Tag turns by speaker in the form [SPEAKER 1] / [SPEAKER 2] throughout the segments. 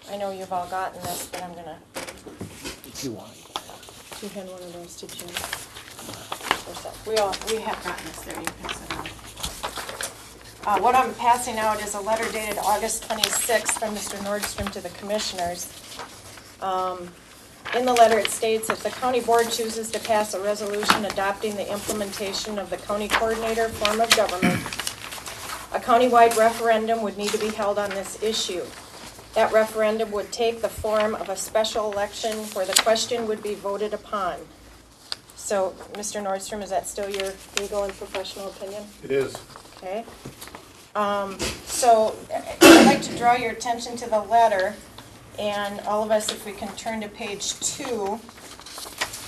[SPEAKER 1] I know you've all gotten this, but I'm going to...
[SPEAKER 2] If you want.
[SPEAKER 1] You had one of those, did you? We have gotten this there. You can sit down. What I'm passing out is a letter dated August 26th from Mr. Nordstrom to the commissioners. In the letter it states, if the county board chooses to pass a resolution adopting the implementation of the county coordinator form of government, a countywide referendum would need to be held on this issue. That referendum would take the form of a special election where the question would be voted upon. So, Mr. Nordstrom, is that still your legal and professional opinion?
[SPEAKER 3] It is.
[SPEAKER 1] Okay. So, I'd like to draw your attention to the letter, and all of us, if we can turn to page 2.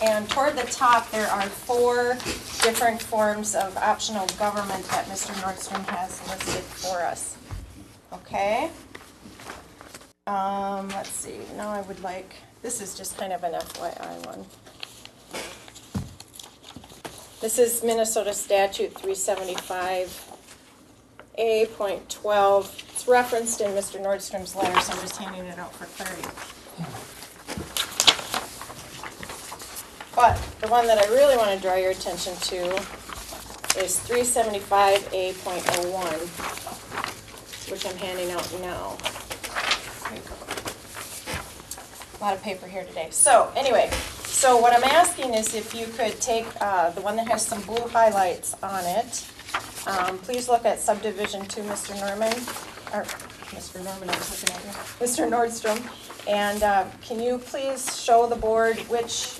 [SPEAKER 1] And toward the top, there are 4 different forms of optional government that Mr. Nordstrom has listed for us. Okay? Let's see. Now I would like, this is just kind of an FYI one. This is Minnesota Statute 375A.12. It's referenced in Mr. Nordstrom's letter, so I'm just handing it out for clarity. But the one that I really want to draw your attention to is 375A.01, which I'm handing out now. A lot of paper here today. So anyway, so what I'm asking is if you could take the one that has some blue highlights on it. Please look at subdivision 2, Mr. Norman, or Mr. Norman, I was looking at you, Mr. Nordstrom. And can you please show the board which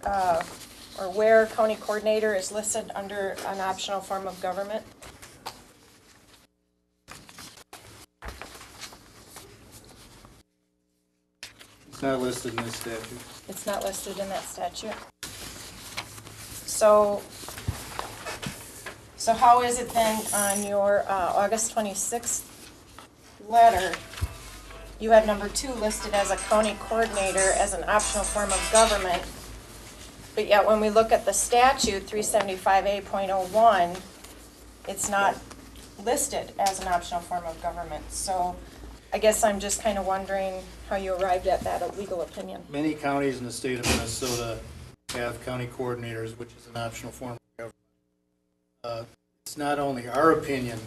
[SPEAKER 1] or where county coordinator is listed under an optional form of government?
[SPEAKER 3] It's not listed in this statute.
[SPEAKER 1] It's not listed in that statute. So how is it then on your August 26th letter, you have number 2 listed as a county coordinator as an optional form of government, but yet when we look at the statute 375A.01, it's not listed as an optional form of government. So I guess I'm just kind of wondering how you arrived at that legal opinion.
[SPEAKER 3] Many counties in the state of Minnesota have county coordinators, which is an optional form of government. It's not only our opinion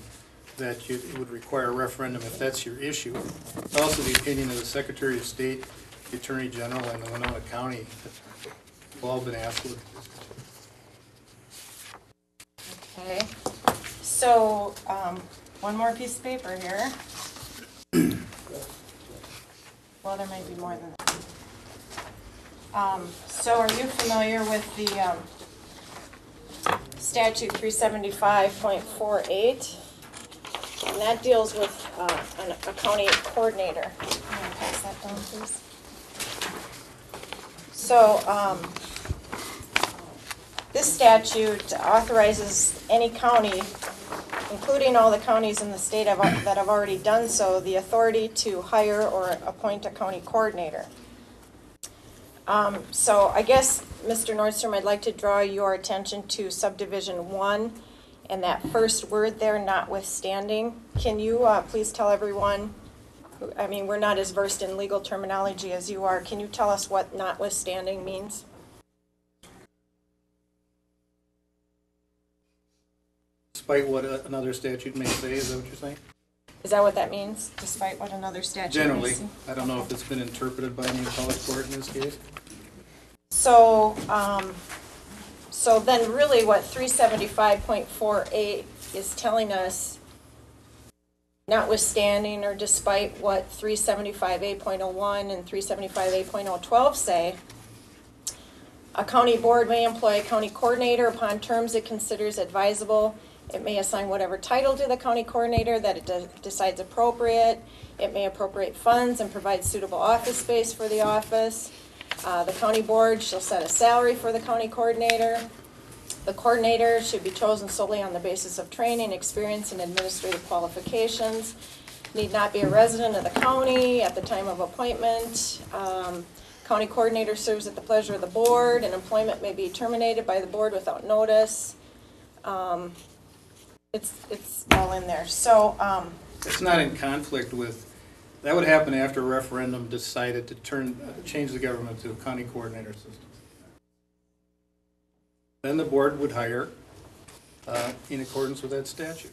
[SPEAKER 3] that it would require a referendum if that's your issue. It's also the opinion of the Secretary of State, the Attorney General, and the Winona County. We've all been asked to look at this.
[SPEAKER 1] Okay. So one more piece of paper here. Well, there might be more than that. So are you familiar with the statute 375.48? And that deals with a county coordinator. I'm going to pass that down, please. So this statute authorizes any county, including all the counties in the state that have already done so, the authority to hire or appoint a county coordinator. So I guess, Mr. Nordstrom, I'd like to draw your attention to subdivision 1 and that first word there, notwithstanding. Can you please tell everyone, I mean, we're not as versed in legal terminology as you are. Can you tell us what notwithstanding means?
[SPEAKER 3] Despite what another statute may say, is that what you're saying?
[SPEAKER 1] Is that what that means, despite what another statute may
[SPEAKER 3] Generally.
[SPEAKER 1] say?
[SPEAKER 3] I don't know if it's been interpreted by any appellate court in this case.
[SPEAKER 1] So, so then really what 375.48 is telling us, notwithstanding or despite what 375A.01 and 375A.012 say, a county board may employ a county coordinator upon terms it considers advisable. It may assign whatever title to the county coordinator that it decides appropriate. It may appropriate funds and provide suitable office space for the office. The county board shall set a salary for the county coordinator. The coordinator should be chosen solely on the basis of training, experience, and administrative qualifications. Need not be a resident of the county at the time of appointment. County coordinator serves at the pleasure of the board, and employment may be terminated by the board without notice. It's all in there. So
[SPEAKER 3] It's not in conflict with That would happen after a referendum decided to change the government to a county coordinator system. Then the board would hire in accordance with that statute.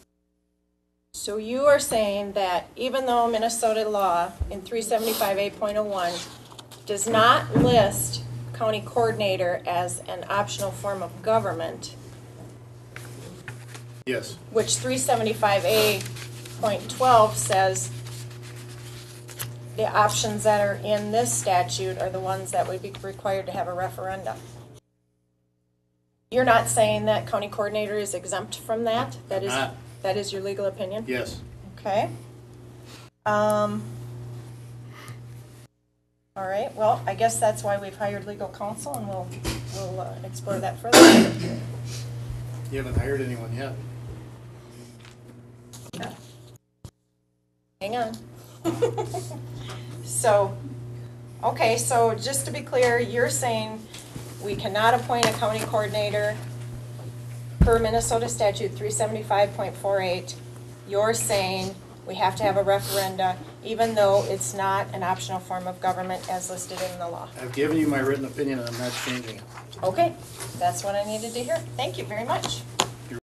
[SPEAKER 1] So you are saying that even though Minnesota law in 375A.01 does not list county coordinator as an optional form of government,
[SPEAKER 3] Yes,
[SPEAKER 1] which 375A.12 says the options that are in this statute are the ones that would be required to have a referendum. You're not saying that county coordinator is exempt from that?
[SPEAKER 3] I'm not.
[SPEAKER 1] That is your legal opinion?
[SPEAKER 3] Yes.
[SPEAKER 1] Okay. All right, well, I guess that's why we've hired legal counsel, and we'll explore that further.
[SPEAKER 3] You haven't hired anyone yet.
[SPEAKER 1] Hang on. So, okay, so just to be clear, you're saying we cannot appoint a county coordinator per Minnesota statute 375.48. You're saying we have to have a referenda, even though it's not an optional form of government as listed in the law.
[SPEAKER 3] I've given you my written opinion and I'm not changing it.
[SPEAKER 1] Okay, that's what I needed to hear. Thank you very much.